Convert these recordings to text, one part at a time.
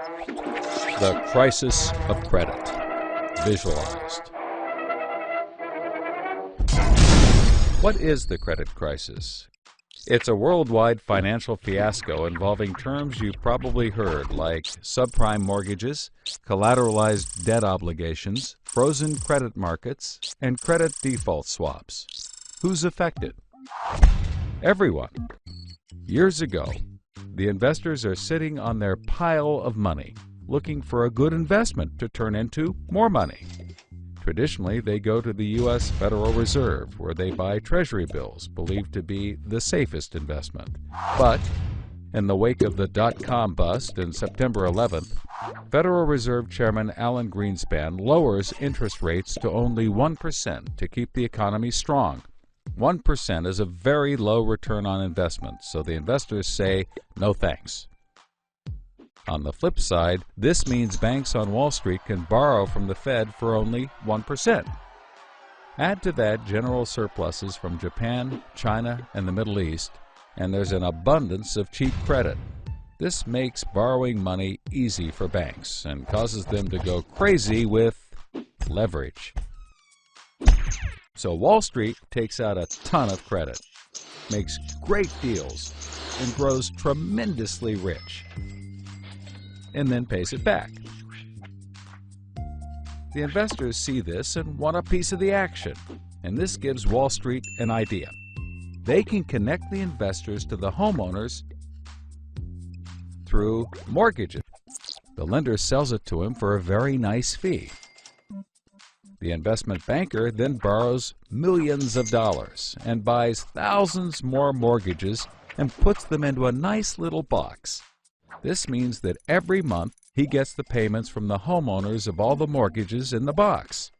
The crisis of credit, visualized. What is the credit crisis? It's a worldwide financial fiasco involving terms you've probably heard like subprime mortgages, collateralized debt obligations, frozen credit markets, and credit default swaps. Who's affected? Everyone. Years ago, the investors are sitting on their pile of money, looking for a good investment to turn into more money. Traditionally, they go to the U.S. Federal Reserve, where they buy Treasury bills, believed to be the safest investment. But, in the wake of the dot-com bust in September 11th, Federal Reserve Chairman Alan Greenspan lowers interest rates to only 1% to keep the economy strong. 1% is a very low return on investment, so the investors say, no thanks. On the flip side, this means banks on Wall Street can borrow from the Fed for only 1%. Add to that general surpluses from Japan, China, and the Middle East, and there's an abundance of cheap credit. This makes borrowing money easy for banks and causes them to go crazy with leverage. So Wall Street takes out a ton of credit, makes great deals, and grows tremendously rich, and then pays it back. The investors see this and want a piece of the action, and this gives Wall Street an idea. They can connect the investors to the homeowners through mortgages. The lender sells it to him for a very nice fee. The investment banker then borrows millions of dollars and buys thousands more mortgages and puts them into a nice little box. This means that every month he gets the payments from the homeowners of all the mortgages in the box.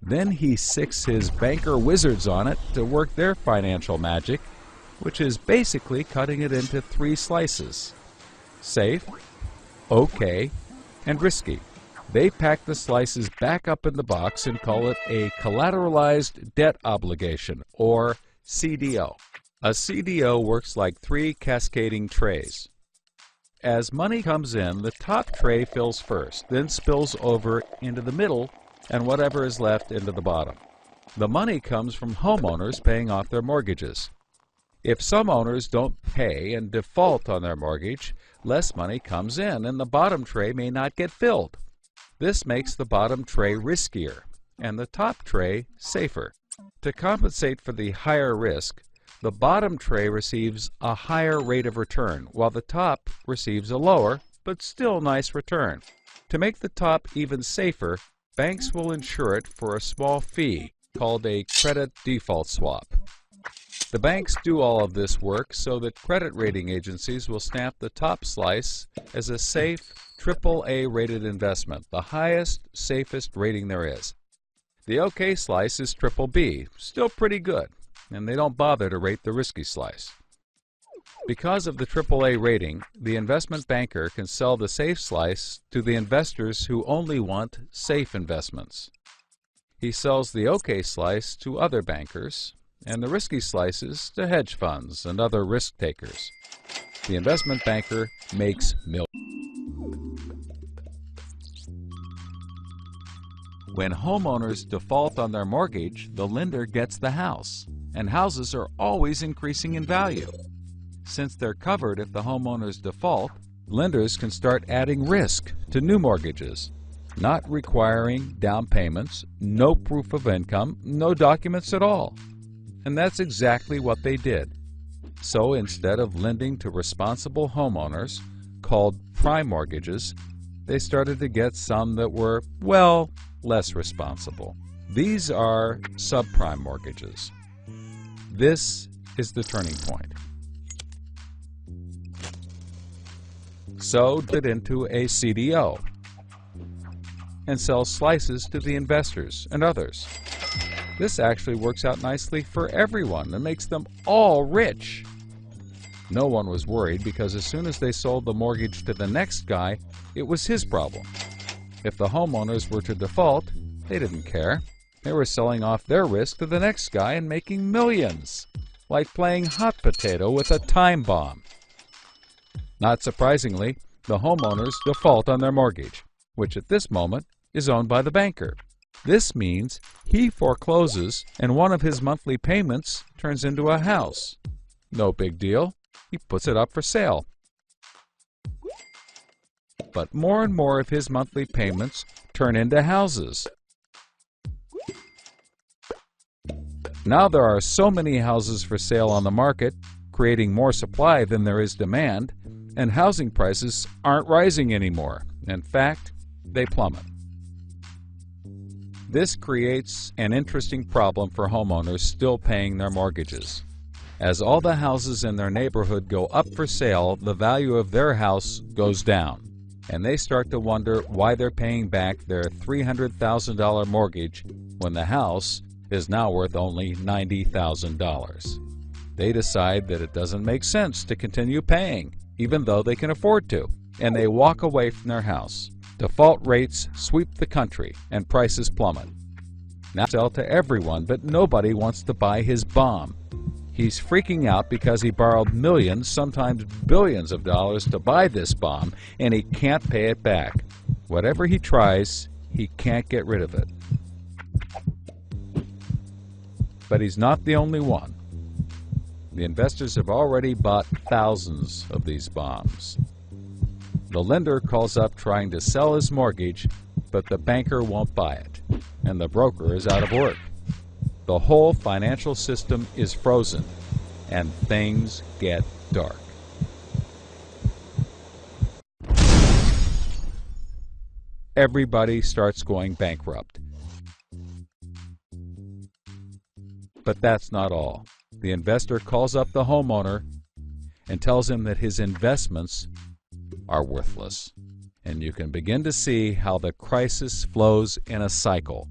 Then he sicks his banker wizards on it to work their financial magic, which is basically cutting it into 3 slices: safe, okay, and risky. They pack the slices back up in the box and call it a collateralized debt obligation, or CDO. A CDO works like 3 cascading trays. As money comes in, the top tray fills first, then spills over into the middle, and whatever is left into the bottom. The money comes from homeowners paying off their mortgages. If some owners don't pay and default on their mortgage, less money comes in, and the bottom tray may not get filled. This makes the bottom tray riskier and the top tray safer. To compensate for the higher risk, the bottom tray receives a higher rate of return, while the top receives a lower, but still nice return. To make the top even safer, banks will insure it for a small fee called a credit default swap. The banks do all of this work so that credit rating agencies will stamp the top slice as a safe, AAA rated investment, the highest, safest rating there is. The OK slice is BBB, still pretty good, and they don't bother to rate the risky slice. Because of the AAA rating, the investment banker can sell the safe slice to the investors who only want safe investments. He sells the OK slice to other bankers, and the risky slices to hedge funds and other risk takers. The investment banker makes millions. When homeowners default on their mortgage, the lender gets the house, and houses are always increasing in value. Since they're covered if the homeowners default, lenders can start adding risk to new mortgages, not requiring down payments, no proof of income, no documents at all. And that's exactly what they did. So instead of lending to responsible homeowners, called prime mortgages, they started to get some that were, well, less responsible. These are subprime mortgages. This is the turning point. So get into a CDO and sell slices to the investors and others. This actually works out nicely for everyone and makes them all rich. No one was worried because as soon as they sold the mortgage to the next guy, it was his problem. If the homeowners were to default, they didn't care. They were selling off their risk to the next guy and making millions, like playing hot potato with a time bomb. Not surprisingly, the homeowners default on their mortgage, which at this moment is owned by the banker. This means he forecloses and one of his monthly payments turns into a house. No big deal. He puts it up for sale. But more and more of his monthly payments turn into houses. Now there are so many houses for sale on the market, creating more supply than there is demand, and housing prices aren't rising anymore. In fact, they plummet. This creates an interesting problem for homeowners still paying their mortgages. As all the houses in their neighborhood go up for sale, the value of their house goes down, and they start to wonder why they're paying back their $300,000 mortgage when the house is now worth only $90,000. They decide that it doesn't make sense to continue paying, even though they can afford to, and they walk away from their house. Default rates sweep the country and prices plummet. Now sell to everyone, but nobody wants to buy his bomb. He's freaking out because he borrowed millions, sometimes billions of dollars to buy this bomb, and he can't pay it back. Whatever he tries, he can't get rid of it. But he's not the only one. The investors have already bought thousands of these bombs. The lender calls up trying to sell his mortgage, but the banker won't buy it, and the broker is out of work. The whole financial system is frozen, and things get dark. Everybody starts going bankrupt. But that's not all. The investor calls up the homeowner and tells him that his investments are worthless. And you can begin to see how the crisis flows in a cycle.